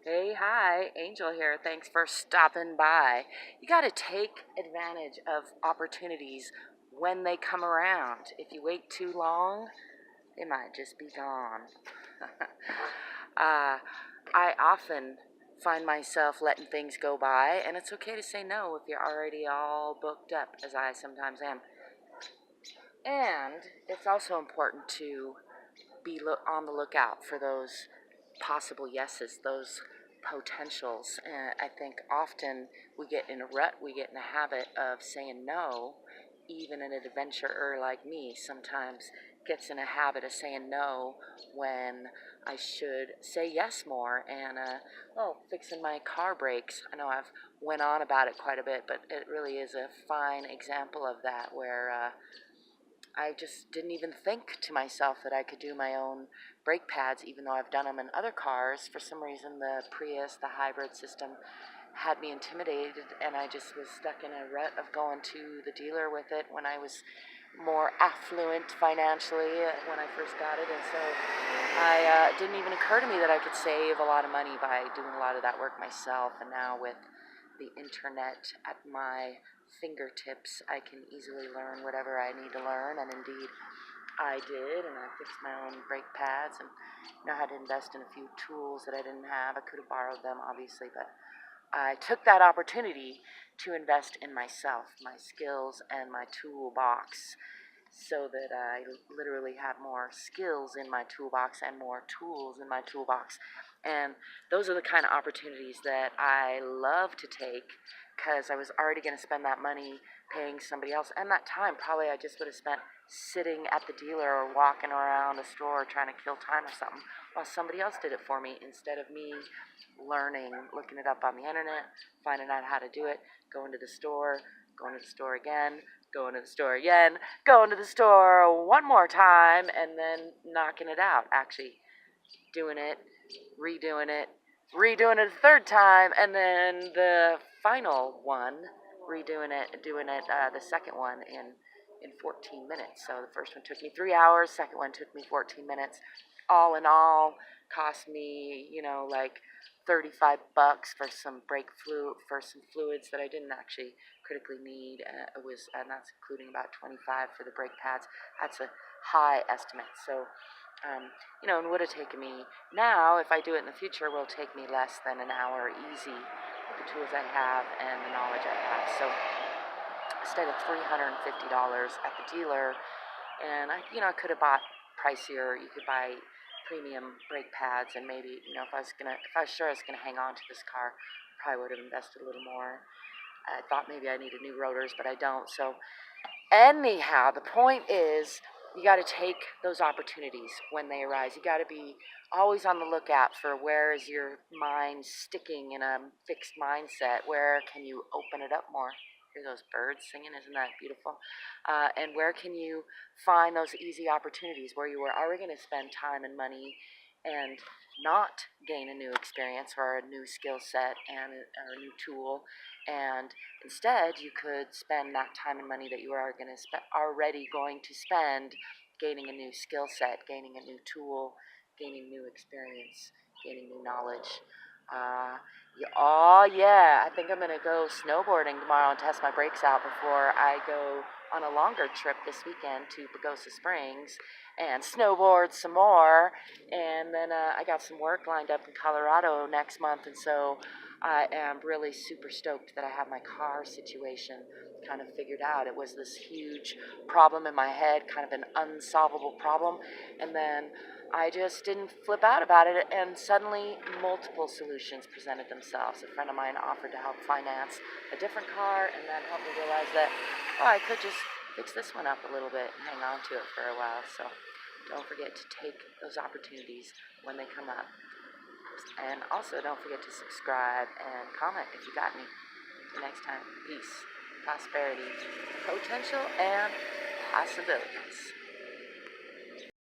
Hey, hi, Angel here. Thanks for stopping by. You got to take advantage of opportunities when they come around. If you wait too long, they might just be gone. I often find myself letting things go by, and it's okay to say no if you're already all booked up, as I sometimes am. And it's also important to be on the lookout for those possible yeses, those potentials. And I think often we get in a rut, we get in a habit of saying no. Even an adventurer like me sometimes gets in a habit of saying no when I should say yes more. And fixing my car brakes, I know I've went on about it quite a bit, but it really is a fine example of that, where I just didn't even think to myself that I could do my own brake pads, even though I've done them in other cars. For some reason, the Prius, the hybrid system, had me intimidated, and I just was stuck in a rut of going to the dealer with it when I was more affluent financially when I first got it. And so it didn't even occur to me that I could save a lot of money by doing a lot of that work myself. And now with the internet at my fingertips, I can easily learn whatever I need to learn, and indeed I did, and I fixed my own brake pads and had to invest in a few tools that I didn't have. I could have borrowed them, obviously, but I took that opportunity to invest in myself, my skills, and my toolbox, so that I literally have more skills in my toolbox and more tools in my toolbox. And those are the kind of opportunities that I love to take, because I was already going to spend that money paying somebody else. And that time, probably I just would have spent sitting at the dealer or walking around the store trying to kill time or something, while somebody else did it for me, instead of me learning, looking it up on the internet, finding out how to do it, going to the store again, going to the store again, going to the store one more time, and then knocking it out. Actually doing it, redoing it, redoing it a third time, and then the final one, doing it the second one in 14 minutes. So the first one took me 3 hours, second one took me 14 minutes. All in all, cost me, like $35 for some for some fluids that I didn't actually critically need. And that's including about 25 for the brake pads. That's a high estimate. So, and would have taken me now, if I do it in the future, will take me less than an hour easy with the tools I have and the knowledge I have. So instead of $350 at the dealer, and I could have bought pricier. You could buy premium brake pads, and maybe, if I was sure I was gonna hang on to this car, probably would have invested a little more. I thought maybe I needed new rotors, but I don't. So anyhow, the point is, you got to take those opportunities when they arise. You got to be always on the lookout for, where is your mind sticking in a fixed mindset? Where can you open it up more? Hear those birds singing? Isn't that beautiful? And where can you find those easy opportunities where you were already going to spend time and money and not gain a new experience or a new skill set or a new tool, and instead you could spend that time and money that you are already going to spend gaining a new skill set, gaining a new tool, gaining new experience, gaining new knowledge. I think I'm going to go snowboarding tomorrow and test my brakes out before I go on a longer trip this weekend to Pagosa Springs and snowboard some more. And then I got some work lined up in Colorado next month, and so I am really super stoked that I have my car situation kind of figured out. It was this huge problem in my head, kind of an unsolvable problem, and then I just didn't flip out about it, and suddenly multiple solutions presented themselves. A friend of mine offered to help finance a different car, and that helped me realize that, I could just fix this one up a little bit and hang on to it for a while. So don't forget to take those opportunities when they come up. And also, don't forget to subscribe and comment if you got me. Until next time, peace, prosperity, potential, and possibilities.